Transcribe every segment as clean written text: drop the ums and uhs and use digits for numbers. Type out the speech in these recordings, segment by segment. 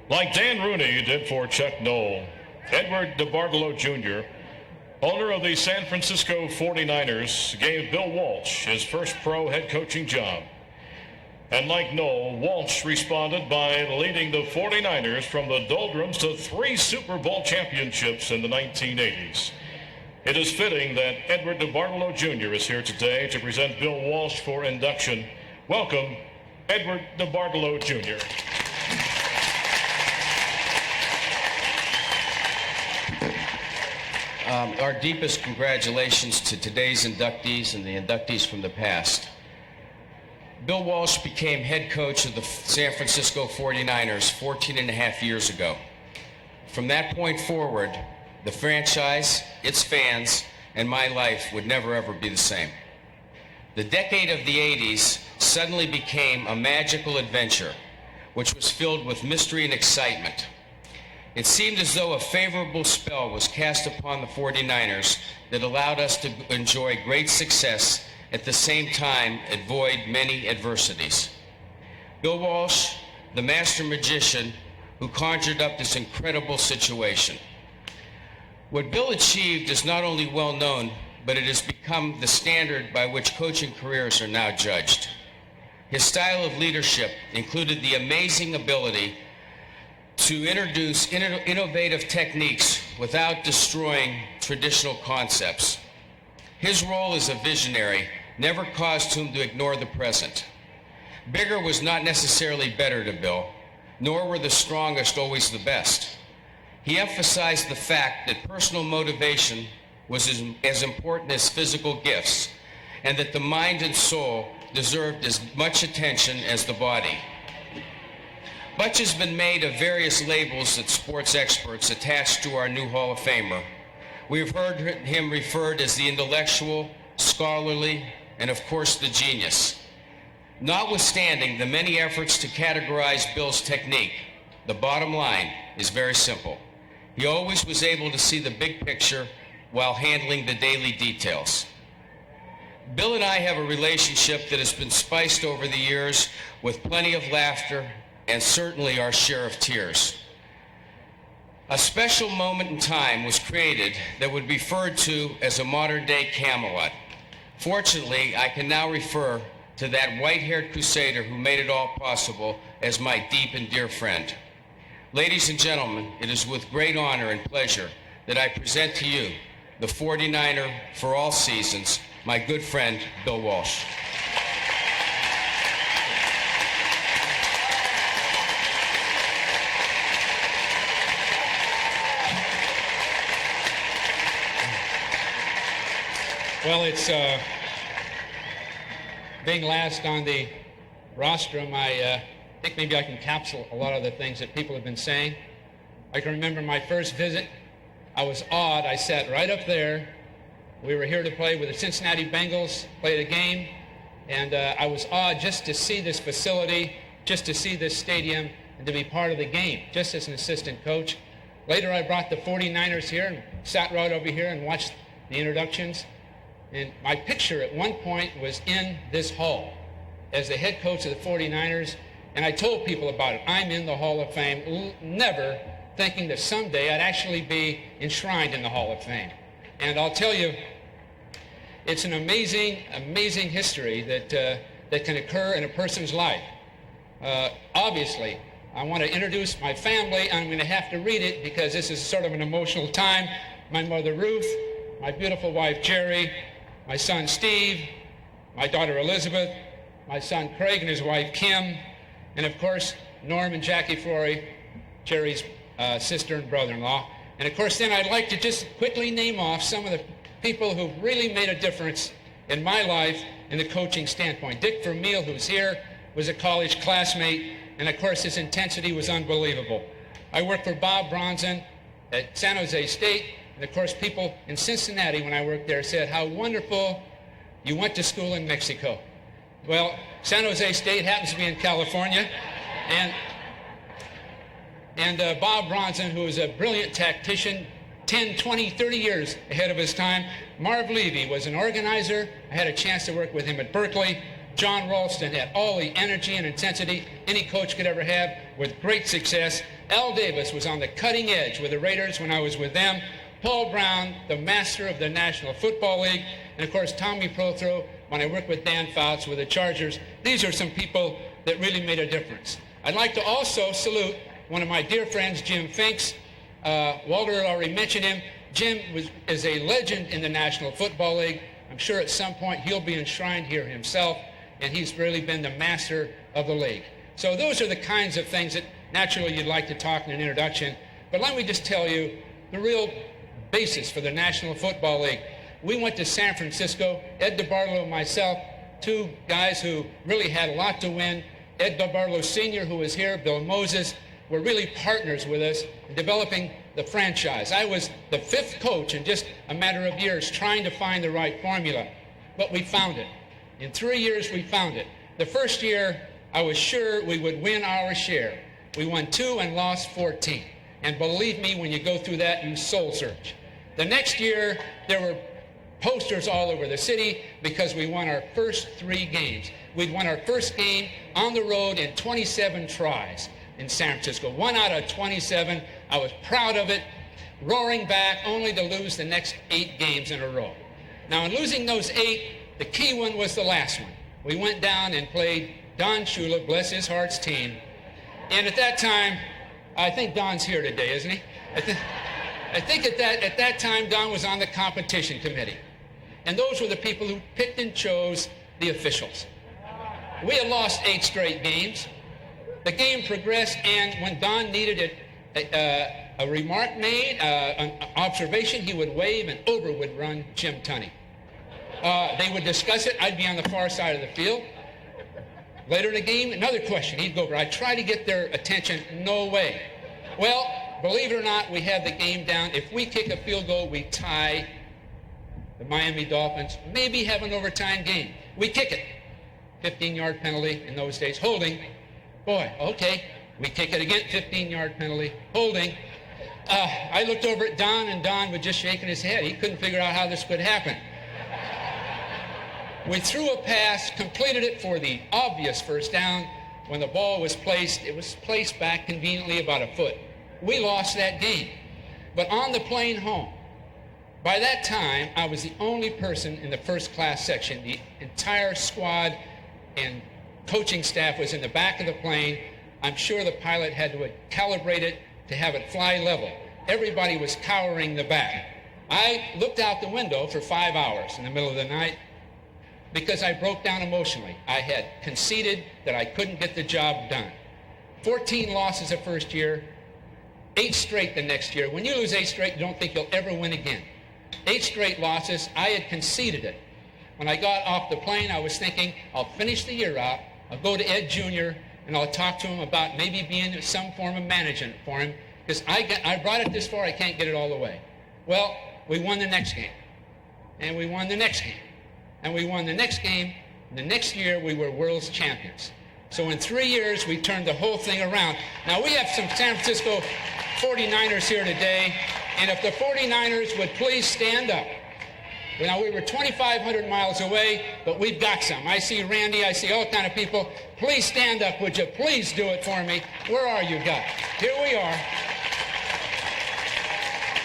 Like Dan Rooney did for Chuck Noll, Edward DeBartolo Jr., owner of the San Francisco 49ers, gave Bill Walsh his first pro head coaching job. And like Noll, Walsh responded by leading the 49ers from the doldrums to 3 Super Bowl championships in the 1980s. It is fitting that Edward DeBartolo Jr. is here today to present Bill Walsh for induction. Welcome, Edward DeBartolo Jr. Our deepest congratulations to today's inductees and the inductees from the past. Bill Walsh became head coach of the San Francisco 49ers 14 and a half years ago. From that point forward, the franchise, its fans, and my life would never ever be the same. The decade of the 80s suddenly became a magical adventure, which was filled with mystery and excitement. It seemed as though a favorable spell was cast upon the 49ers that allowed us to enjoy great success, at the same time avoid many adversities. Bill Walsh, the master magician who conjured up this incredible situation. What Bill achieved is not only well known, but it has become the standard by which coaching careers are now judged. His style of leadership included the amazing ability to introduce innovative techniques without destroying traditional concepts. His role as a visionary never caused him to ignore the present. Bigger was not necessarily better to Bill, nor were the strongest always the best. He emphasized the fact that personal motivation was as important as physical gifts, and that the mind and soul deserved as much attention as the body. Much has been made of various labels that sports experts attach to our new Hall of Famer. We've heard him referred as the intellectual, scholarly, and of course the genius. Notwithstanding the many efforts to categorize Bill's technique, the bottom line is very simple. He always was able to see the big picture while handling the daily details. Bill and I have a relationship that has been spiced over the years with plenty of laughter and certainly our share of tears. A special moment in time was created that would be referred to as a modern-day Camelot. Fortunately, I can now refer to that white-haired crusader who made it all possible as my deep and dear friend. Ladies and gentlemen, it is with great honor and pleasure that I present to you the 49er for all seasons, my good friend, Bill Walsh. Well, it's being last on the rostrum, I think maybe I can capsule a lot of the things that people have been saying. I can remember my first visit. I was awed. I sat right up there. We were here to play with the Cincinnati Bengals, played a game, and I was awed just to see this facility, just to see this stadium, and to be part of the game, just as an assistant coach. Later, I brought the 49ers here and sat right over here and watched the introductions. And my picture at one point was in this hall as the head coach of the 49ers, and I told people about it. I'm in the Hall of Fame, never thinking that someday I'd actually be enshrined in the Hall of Fame. And I'll tell you, it's an amazing, amazing history that can occur in a person's life. Obviously, I want to introduce my family. I'm going to have to read it because this is sort of an emotional time. My mother, Ruth, my beautiful wife, Jerry, my son, Steve, my daughter, Elizabeth, my son, Craig, and his wife, Kim, and of course, Norm and Jackie Flory, Jerry's sister and brother-in-law. And of course, then I'd like to just quickly name off some of the people who've really made a difference in my life in the coaching standpoint. Dick Vermeil, who's here, was a college classmate, and of course, his intensity was unbelievable. I worked for Bob Bronson at San Jose State, and of course, people in Cincinnati, when I worked there, said how wonderful you went to school in Mexico. Well, San Jose State happens to be in California, and Bob Bronson, who was a brilliant tactician, 10, 20, 30 years ahead of his time. Marv Levy was an organizer. I had a chance to work with him at Berkeley. John Ralston had all the energy and intensity any coach could ever have with great success. Al Davis was on the cutting edge with the Raiders when I was with them. Paul Brown, the master of the National Football League. And of course, Tommy Prothro, when I worked with Dan Fouts with the Chargers. These are some people that really made a difference. I'd like to also salute one of my dear friends, Jim Finks. Walter had already mentioned him. Jim is a legend in the National Football League. I'm sure at some point he'll be enshrined here himself, and he's really been the master of the league. So those are the kinds of things that naturally you'd like to talk in an introduction. But let me just tell you the real basis for the National Football League. We went to San Francisco, Ed DeBartolo and myself, two guys who really had a lot to win. Ed DeBartolo Sr., who was here, Bill Moses, were really partners with us in developing the franchise. I was the fifth coach in just a matter of years trying to find the right formula, but we found it. In 3 years, we found it. The first year, I was sure we would win our share. We won 2 and lost 14. And believe me, when you go through that, you soul search. The next year, there were posters all over the city because we won our first 3 games. We'd won our first game on the road in 27 tries in San Francisco. 1 out of 27. I was proud of it, roaring back only to lose the next 8 games in a row. Now, in losing those 8, the key one was the last one. We went down and played Don Shula, bless his heart's team. And at that time, I think Don's here today, isn't he? I think at that time, Don was on the competition committee. And those were the people who picked and chose the officials. We had lost 8 straight games. The game progressed, and when Don needed a remark made, an observation, he would wave, and over would run Jim Tunney. They would discuss it. I'd be on the far side of the field. Later in the game, another question. He'd go over. I'd try to get their attention. No way. Well, believe it or not, we had the game down. If we kick a field goal, we tie the Miami Dolphins, maybe have an overtime game. We kick it. 15-yard penalty in those days. Holding. Boy, okay. We kick it again. 15-yard penalty. Holding. I looked over at Don, and Don was just shaking his head. He couldn't figure out how this could happen. We threw a pass, completed it for the obvious first down. When the ball was placed, it was placed back conveniently about a foot. We lost that game. But on the plane home, by that time, I was the only person in the first class section. The entire squad and coaching staff was in the back of the plane. I'm sure the pilot had to calibrate it to have it fly level. Everybody was cowering the back. I looked out the window for 5 hours in the middle of the night because I broke down emotionally. I had conceded that I couldn't get the job done. 14 losses the first year, 8 straight the next year. When you lose 8 straight, you don't think you'll ever win again. 8 straight losses, I had conceded it. When I got off the plane, I was thinking, I'll finish the year out, I'll go to Ed Jr., and I'll talk to him about maybe being some form of management for him, because I brought it this far, I can't get it all the way. Well, we won the next game, and we won the next game, and we won the next game. The next year, we were world's champions. So in 3 years, we turned the whole thing around. Now, we have some San Francisco 49ers here today, and if the 49ers would please stand up. Now, we were 2,500 miles away, but we've got some. I see Randy, I see all kind of people. Please stand up, would you? Please do it for me. Where are you guys? Here we are.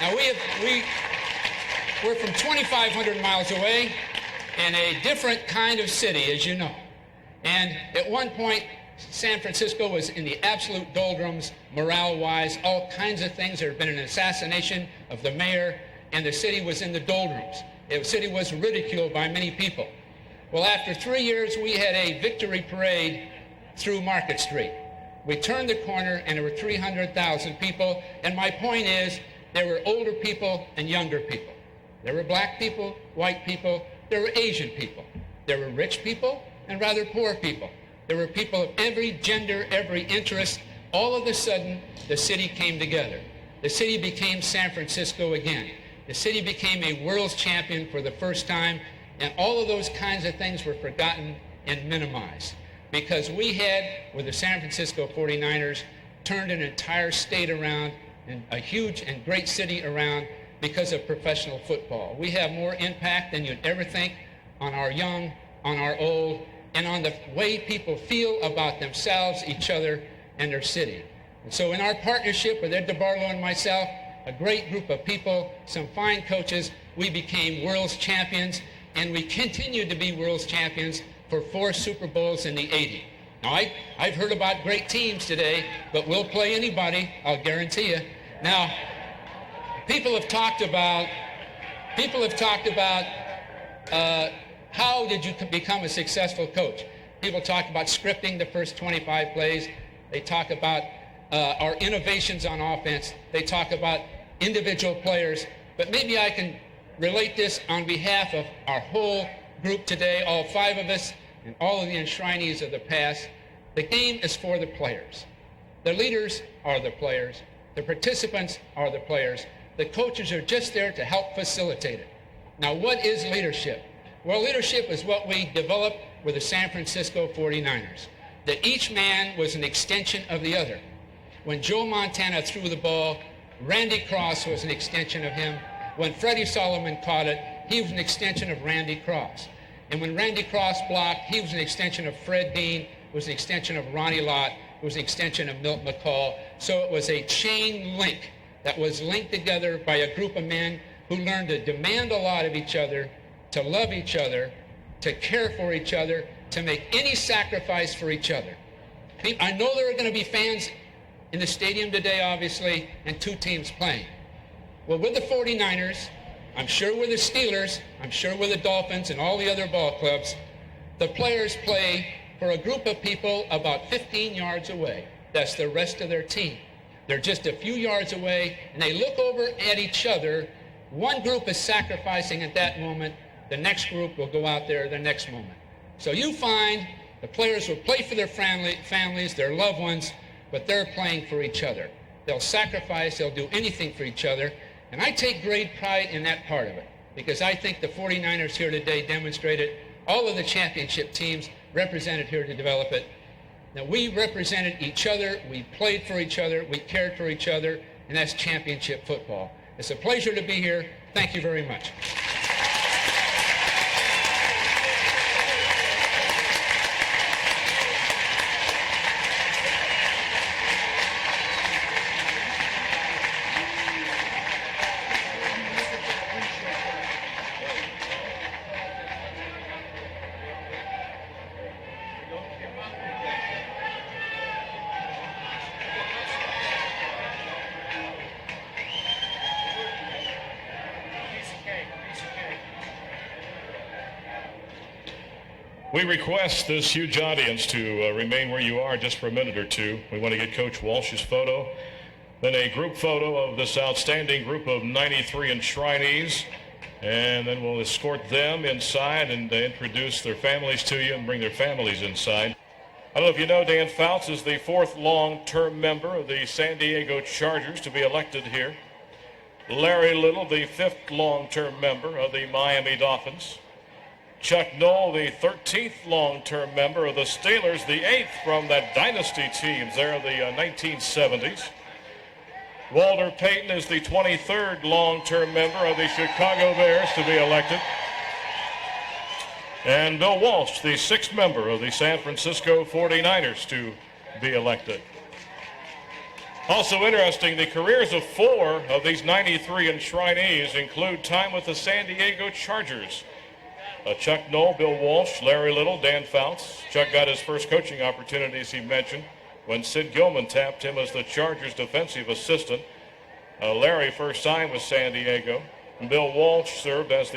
Now, we're from 2,500 miles away in a different kind of city, as you know. And at one point, San Francisco was in the absolute doldrums, morale-wise, all kinds of things. There had been an assassination of the mayor, and the city was in the doldrums. The city was ridiculed by many people. Well, after 3 years, we had a victory parade through Market Street. We turned the corner, and there were 300,000 people. And my point is, there were older people and younger people. There were black people, white people. There were Asian people. There were rich people and rather poor people. There were people of every gender, every interest. All of a sudden, the city came together. The city became San Francisco again. The city became a world's champion for the first time, and all of those kinds of things were forgotten and minimized because we had, with the San Francisco 49ers, turned an entire state around and a huge and great city around because of professional football. We have more impact than you'd ever think on our young, on our old, and on the way people feel about themselves, each other, and their city. And so in our partnership with Ed DeBartolo and myself, a great group of people, some fine coaches, we became world's champions, and we continued to be world's champions for 4 Super Bowls in the 80s. Now, I've heard about great teams today, but we'll play anybody, I'll guarantee you. Now, people have talked about how did you become a successful coach? People talk about scripting the first 25 plays. They talk about our innovations on offense. They talk about individual players. But maybe I can relate this on behalf of our whole group today, all 5 of us, and all of the enshrinees of the past. The game is for the players. The leaders are the players. The participants are the players. The coaches are just there to help facilitate it. Now, what is leadership? Well, leadership is what we developed with the San Francisco 49ers, that each man was an extension of the other. When Joe Montana threw the ball, Randy Cross was an extension of him. When Freddie Solomon caught it, he was an extension of Randy Cross. And when Randy Cross blocked, he was an extension of Fred Dean, was an extension of Ronnie Lott, was an extension of Milt McCall. So it was a chain link that was linked together by a group of men who learned to demand a lot of each other, to love each other, to care for each other, to make any sacrifice for each other. I know there are going to be fans in the stadium today, obviously, and 2 teams playing. Well, with the 49ers, I'm sure with the Steelers, I'm sure with the Dolphins and all the other ball clubs, the players play for a group of people about 15 yards away. That's the rest of their team. They're just a few yards away, and they look over at each other. One group is sacrificing at that moment. The next group will go out there the next moment. So you find the players will play for their families, their loved ones, but they're playing for each other. They'll sacrifice, they'll do anything for each other. And I take great pride in that part of it, because I think the 49ers here today demonstrated, all of the championship teams represented here to develop it. Now, we represented each other, we played for each other, we cared for each other, and that's championship football. It's a pleasure to be here. Thank you very much. We request this huge audience to remain where you are just for a minute or two. We want to get Coach Walsh's photo, then a group photo of this outstanding group of 93 enshrinees, and then we'll escort them inside and introduce their families to you and bring their families inside. I don't know if you know, Dan Fouts is the 4th long-term member of the San Diego Chargers to be elected here. Larry Little, the 5th long-term member of the Miami Dolphins. Chuck Noll, the 13th long-term member of the Steelers, the 8th from that dynasty teams there of the 1970s. Walter Payton is the 23rd long-term member of the Chicago Bears to be elected. And Bill Walsh, the 6th member of the San Francisco 49ers to be elected. Also interesting, the careers of 4 of these 93 enshrinees include time with the San Diego Chargers. Chuck Noll, Bill Walsh, Larry Little, Dan Fouts. Chuck got his first coaching opportunity, as he mentioned, when Sid Gilman tapped him as the Chargers defensive assistant. Larry first signed with San Diego. And Bill Walsh served as the